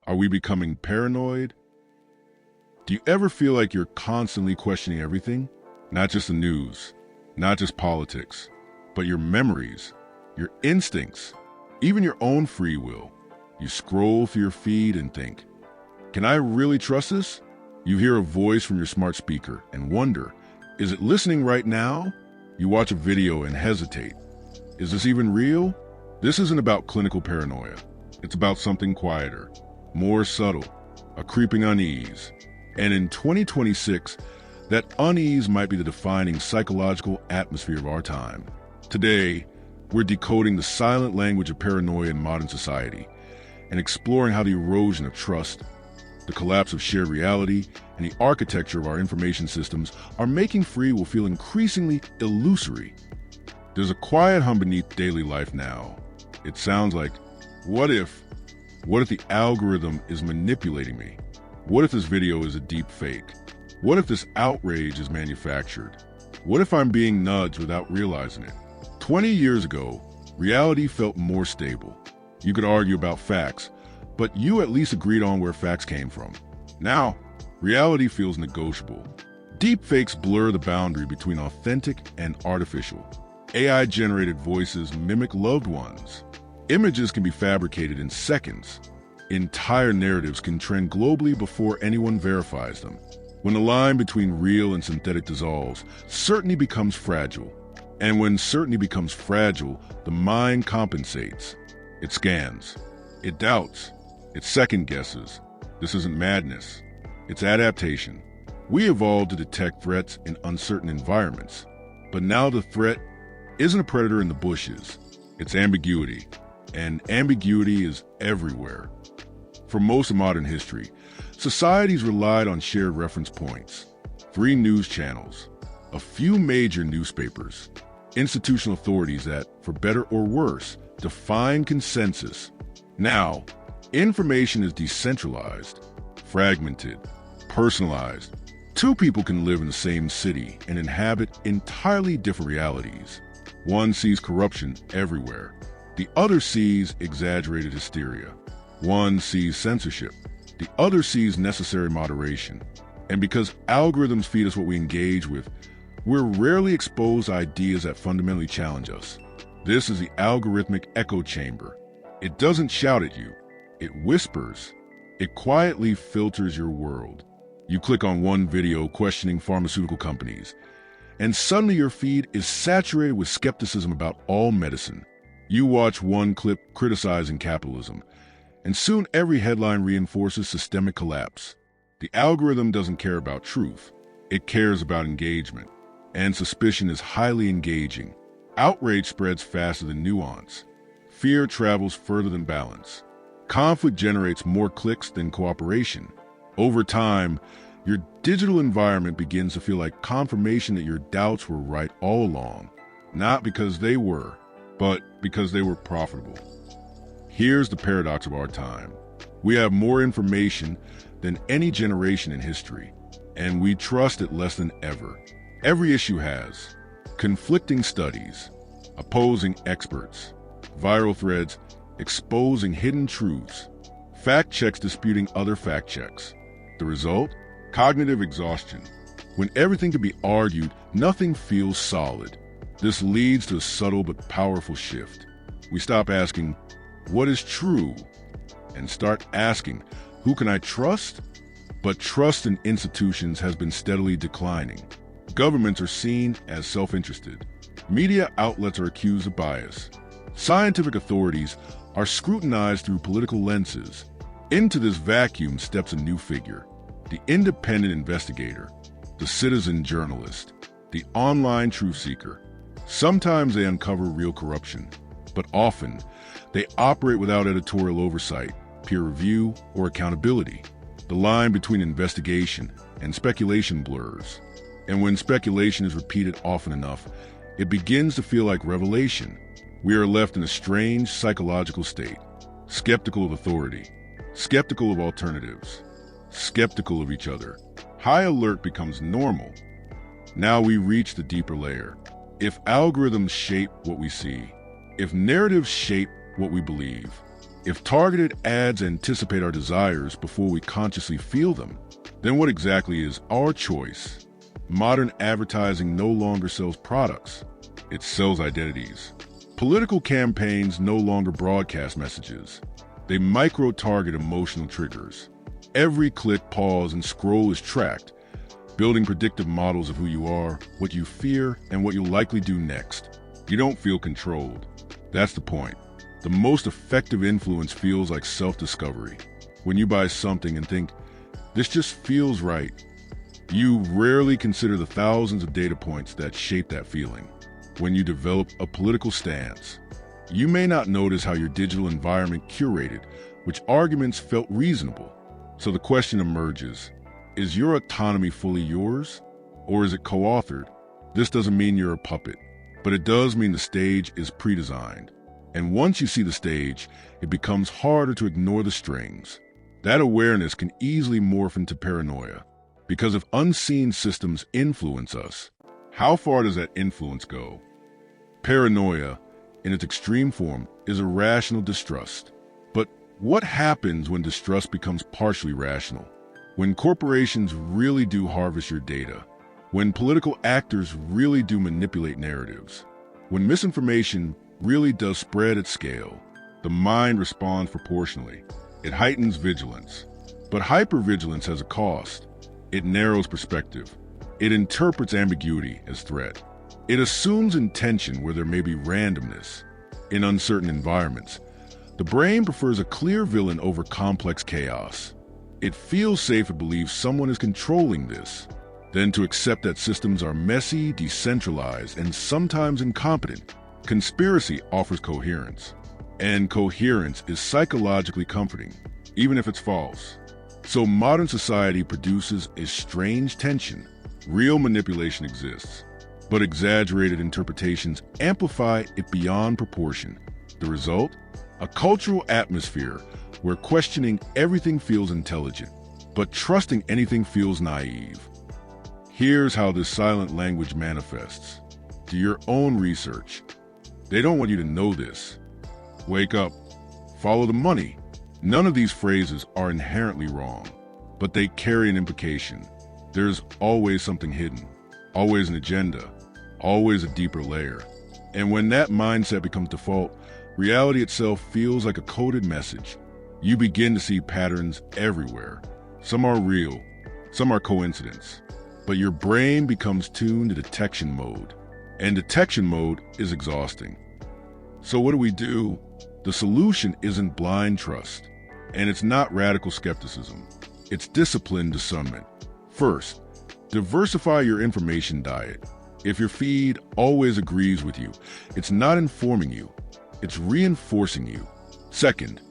Are we becoming paranoid? Do you ever feel like you're constantly questioning everything? Not just the news, not just politics, but your memories, your instincts, even your own free will. You scroll through your feed and think, can I really trust this? You hear a voice from your smart speaker and wonder, is it listening right now? You watch a video and hesitate. Is this even real? This isn't about clinical paranoia. It's about something quieter, more subtle, a creeping unease. And in 2026, that unease might be the defining psychological atmosphere of our time. Today, we're decoding the silent language of paranoia in modern society and exploring how the erosion of trust, the collapse of shared reality, and the architecture of our information systems are making free will feel increasingly illusory. There's a quiet hum beneath daily life now. It sounds like, what if the algorithm is manipulating me? What if this video is a deep fake? What if this outrage is manufactured? What if I'm being nudged without realizing it? 20 years ago, reality felt more stable. You could argue about facts, but you at least agreed on where facts came from. Now, reality feels negotiable. Deepfakes blur the boundary between authentic and artificial. AI-generated voices mimic loved ones. Images can be fabricated in seconds. Entire narratives can trend globally before anyone verifies them. When the line between real and synthetic dissolves, certainty becomes fragile. And when certainty becomes fragile, the mind compensates. It scans. It doubts. It second-guesses. This isn't madness. It's adaptation. We evolved to detect threats in uncertain environments. But now the threat isn't a predator in the bushes. It's ambiguity. And ambiguity is everywhere. For most of modern history, societies relied on shared reference points, 3 news channels, a few major newspapers, institutional authorities that, for better or worse, define consensus. Now, information is decentralized, fragmented, personalized. 2 people can live in the same city and inhabit entirely different realities. One sees corruption everywhere. The other sees exaggerated hysteria. One sees censorship. The other sees necessary moderation. And because algorithms feed us what we engage with, we're rarely exposed to ideas that fundamentally challenge us. This is the algorithmic echo chamber. It doesn't shout at you. It whispers. It quietly filters your world. You click on one video questioning pharmaceutical companies, and suddenly your feed is saturated with skepticism about all medicine. You watch one clip criticizing capitalism, and soon every headline reinforces systemic collapse. The algorithm doesn't care about truth. It cares about engagement. And suspicion is highly engaging. Outrage spreads faster than nuance. Fear travels further than balance. Conflict generates more clicks than cooperation. Over time, your digital environment begins to feel like confirmation that your doubts were right all along, not because they were, but because they were profitable. Here's the paradox of our time. We have more information than any generation in history, and we trust it less than ever. Every issue has conflicting studies, opposing experts, viral threads exposing hidden truths, fact checks disputing other fact checks. The result? Cognitive exhaustion. When everything can be argued, nothing feels solid. This leads to a subtle but powerful shift. We stop asking, what is true? And start asking, who can I trust? But trust in institutions has been steadily declining. Governments are seen as self-interested. Media outlets are accused of bias. Scientific authorities are scrutinized through political lenses. Into this vacuum steps a new figure, the independent investigator, the citizen journalist, the online truth seeker. Sometimes they uncover real corruption, but often they operate without editorial oversight, peer review, or accountability. The line between investigation and speculation blurs. And when speculation is repeated often enough, it begins to feel like revelation. We are left in a strange psychological state, skeptical of authority, skeptical of alternatives, skeptical of each other. High alert becomes normal. Now we reach the deeper layer. If algorithms shape what we see, if narratives shape what we believe, If targeted ads anticipate our desires before we consciously feel them, then what exactly is our choice? Modern advertising no longer sells products, it sells identities. Political campaigns no longer broadcast messages. They micro-target emotional triggers. Every click, pause, and scroll is tracked, building predictive models of who you are, what you fear, and what you'll likely do next. You don't feel controlled. That's the point. The most effective influence feels like self-discovery. When you buy something and think, this just feels right, you rarely consider the thousands of data points that shape that feeling. When you develop a political stance, you may not notice how your digital environment curated which arguments felt reasonable. So the question emerges, is your autonomy fully yours, or is it co-authored? This doesn't mean you're a puppet, but it does mean the stage is pre-designed. And once you see the stage, it becomes harder to ignore the strings. That awareness can easily morph into paranoia, because if unseen systems influence us, how far does that influence go? Paranoia, in its extreme form, is irrational distrust. But what happens when distrust becomes partially rational? When corporations really do harvest your data? When political actors really do manipulate narratives? When misinformation really does spread at scale? The mind responds proportionally. It heightens vigilance. But hypervigilance has a cost. It narrows perspective. It interprets ambiguity as threat. It assumes intention where there may be randomness. In uncertain environments, the brain prefers a clear villain over complex chaos. It feels safe to believe someone is controlling this, than to accept that systems are messy, decentralized, and sometimes incompetent. Conspiracy offers coherence, and coherence is psychologically comforting, even if it's false. So modern society produces a strange tension. Real manipulation exists, but exaggerated interpretations amplify it beyond proportion. The result? A cultural atmosphere where questioning everything feels intelligent, but trusting anything feels naive. Here's how this silent language manifests. Do your own research. They don't want you to know this. Wake up. Follow the money. None of these phrases are inherently wrong, but they carry an implication. There's always something hidden, always an agenda, always a deeper layer. And when that mindset becomes default, reality itself feels like a coded message. You begin to see patterns everywhere. Some are real, some are coincidence. But your brain becomes tuned to detection mode, and detection mode is exhausting. So what do? The solution isn't blind trust, and it's not radical skepticism. It's disciplined discernment. First, diversify your information diet. If your feed always agrees with you, it's not informing you, it's reinforcing you. Second,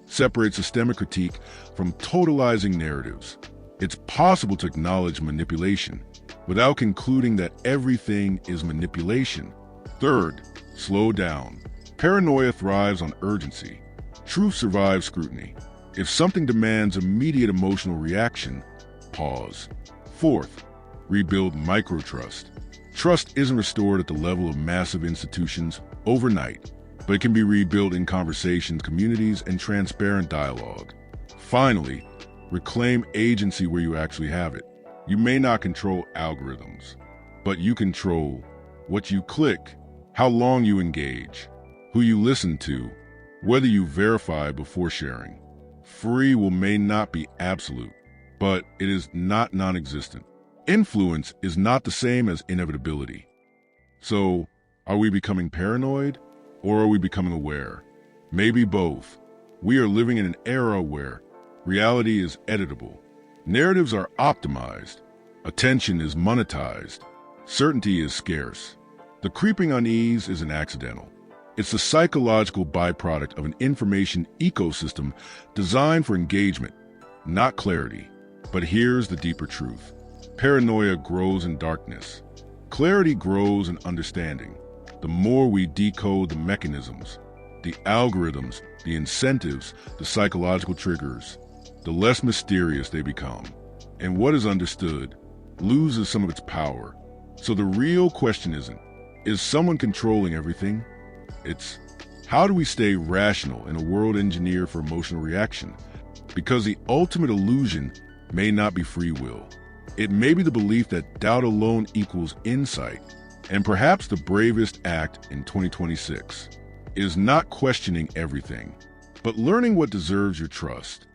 separate systemic critique from totalizing narratives. It's possible to acknowledge manipulation without concluding that everything is manipulation. Third, slow down. Paranoia thrives on urgency. Truth survives scrutiny. If something demands immediate emotional reaction, pause. Fourth, rebuild microtrust. Trust isn't restored at the level of massive institutions overnight, but it can be rebuilt in conversations, communities, and transparent dialogue. Finally, reclaim agency where you actually have it. You may not control algorithms, but you control what you click, how long you engage, who you listen to, whether you verify before sharing. Free will may not be absolute, but it is not non-existent. Influence is not the same as inevitability. So, are we becoming paranoid, or are we becoming aware? Maybe both. We are living in an era where reality is editable, narratives are optimized, attention is monetized, certainty is scarce. The creeping unease isn't accidental. It's the psychological byproduct of an information ecosystem designed for engagement, not clarity. But here's the deeper truth. Paranoia grows in darkness. Clarity grows in understanding. The more we decode the mechanisms, the algorithms, the incentives, the psychological triggers, the less mysterious they become. And what is understood loses some of its power. So the real question isn't, is someone controlling everything? It's, How do we stay rational in a world engineered for emotional reaction? Because the ultimate illusion may not be free will. It may be the belief that doubt alone equals insight. And perhaps the bravest act in 2026 is not questioning everything, but learning what deserves your trust.